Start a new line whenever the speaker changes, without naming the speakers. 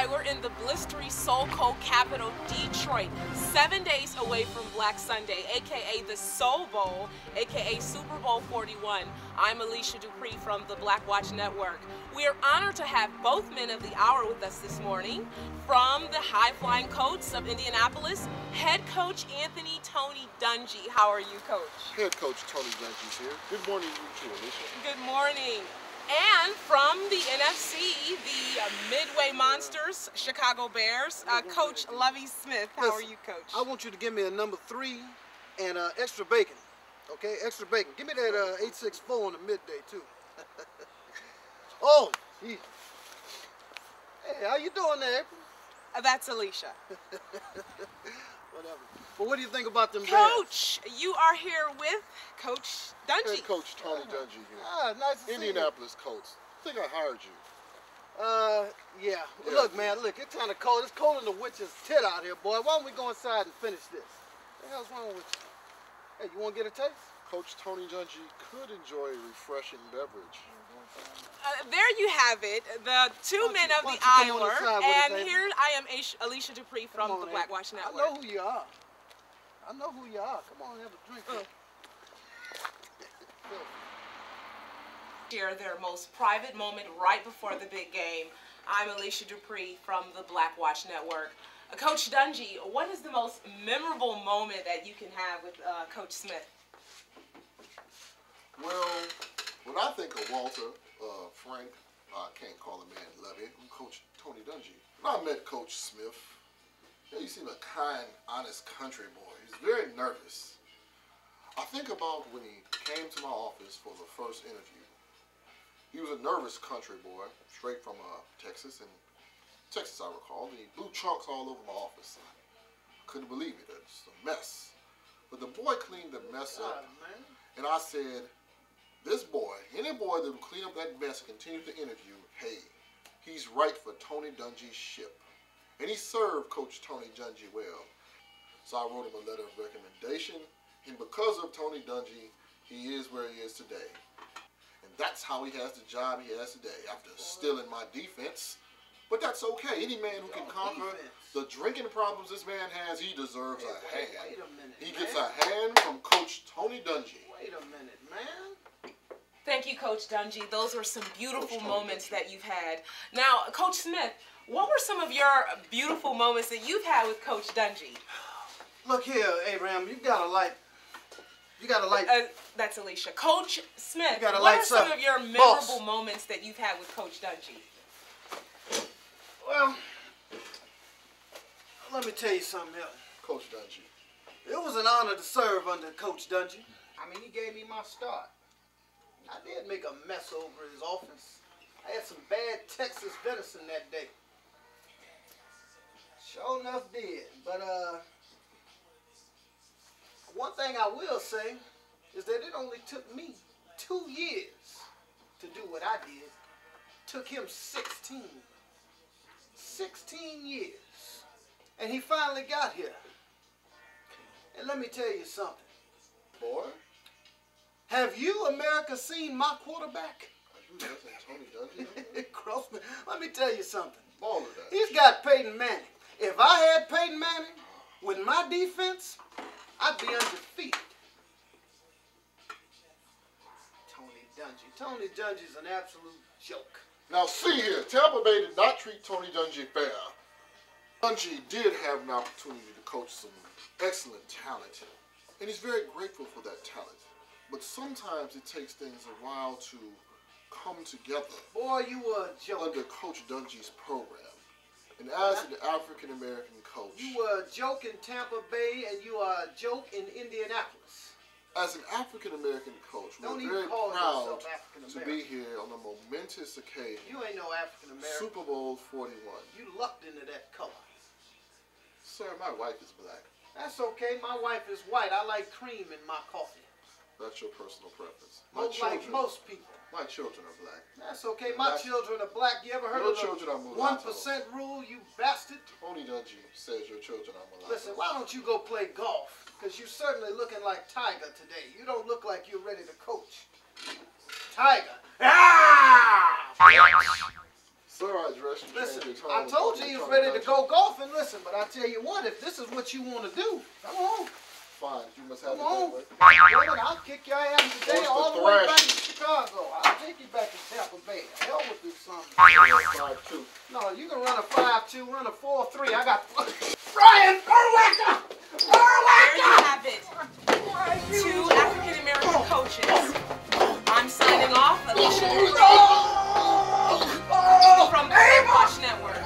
right, we're in the blistery Soul Cold capital, Detroit, 7 days away from Black Sunday, aka the Soul Bowl, aka Super Bowl 41. I'm Alicia Dupree from the Black Watch Network. We are honored to have both men of the hour with us this morning. From the high-flying Colts of Indianapolis, head coach Anthony "Tony" Dungy. How are you, Coach?
Head coach Tony Dungy's here. Good morning to you too, Alicia.
Good morning. And from the NFC, the Midway Monsters, Chicago Bears, Coach Lovie Smith. How are you, Coach?
I want you to give me a number 3 and extra bacon. Okay, extra bacon. Give me that 864 on the midday too. Oh, geez. Hey, how you doing there, April?
That's Alicia.
Whatever. But what do you think about them
Coach, you are here with Coach Dungy.
Head coach Tony Dungy here.
Ah, nice to see you.
Indianapolis Colts. I think I hired you.
Yeah. Look, man, look, it's kind of cold. It's cold in the witch's tit out here, boy. Why don't we go inside and finish this? What the hell's wrong with you? Hey, you want to get a taste?
Coach Tony Dungy could enjoy a refreshing beverage.
There you have it, the two men of the hour, and here I am, Alicia Dupree from the Black Watch Network.
I know who you are. I know who you are. Come on, have a drink.
Share their most private moment right before the big game. I'm Alicia Dupree from the Black Watch Network. Coach Dungy, what is the most memorable moment that you can have with Coach Smith?
Well, when I think of Walter, Frank, I can't call the man Lovie, I'm Coach Tony Dungy. When I met Coach Smith, he seemed a kind, honest country boy. He's very nervous. I think about when he came to my office for the first interview. He was a nervous country boy, straight from Texas, I recall. He blew chunks all over my office. I couldn't believe it. It's a mess. But the boy cleaned the mess up, and I said, this boy, any boy that will clean up that mess and continue to interview, hey, he's right for Tony Dungy's ship. And he served Coach Tony Dungy well. So I wrote him a letter of recommendation, and because of Tony Dungy, he is where he is today. And that's how he has the job he has today, after stealing my defense. But that's okay. Any man who can conquer the drinking problems this man has, he deserves a hand.
Wait a minute,
he gets a hand from Coach Tony Dungy.
Wait a minute, man.
Thank you, Coach Dungy. Those were some beautiful moments that you've had. Now, Coach Smith, what were some of your beautiful moments that you've had with Coach Dungy?
Look here, Abraham, you gotta like.
That's Alicia. Coach Smith,
what
are some of your memorable moments that you've had with Coach Dungy?
Well, let me tell you something else.
Coach Dungy.
It was an honor to serve under Coach Dungy. I mean, he gave me my start. I did make a mess over his office. I had some bad Texas venison that day. Sure enough did. But one thing I will say is that it only took me 2 years to do what I did. Took him 16. 16 years. And he finally got here. And let me tell you something.
Boy?
Have you, America, seen my quarterback?
Are you listening to Tony Dungy?
Crossman, let me tell you something.
Baller that.
He's got Peyton Manning. If I had Peyton Manning with my defense, I'd be undefeated. Tony Dungy's an absolute joke.
Now see here, Tampa Bay did not treat Tony Dungy fair. Dungy did have an opportunity to coach some excellent talent, and he's very grateful for that talent. But sometimes it takes things a while to come together.
Boy, you were a joke.
Under Coach Dungy's program. And as an African-American coach.
You were a joke in Tampa Bay, and you are a joke in Indianapolis.
As an African-American coach, we're very proud to be here on a momentous occasion.
You ain't no African-American.
Super Bowl 41.
You lucked into that color.
Sir, my wife is black.
That's okay. My wife is white. I like cream in my coffee.
That's your personal preference.
Like most people.
My children are black.
That's okay. My children are black. You ever heard of the 1% rule, you bastard?
Tony Dungy says your children are mulatto.
Listen, why don't you go play golf? Because you're certainly looking like Tiger today. You don't look like you're ready to coach. Tiger. Ah!
Sir, I dressed you.
Listen, I told you he was ready to go golfing. Listen, but I tell you what, if this is what you want to do, come on.
Fine, you must have
Come on.
it that way.
I'll kick your ass today all the way back to Chicago. I'll take you back to Tampa Bay. Hell with this something.
5'2".
No, you can run a 5'2", run a 4'3". I got Brian Burwacker!
There you have it. 2 African-American coaches. I'm signing off. Alicia Dupree from the Watch Network.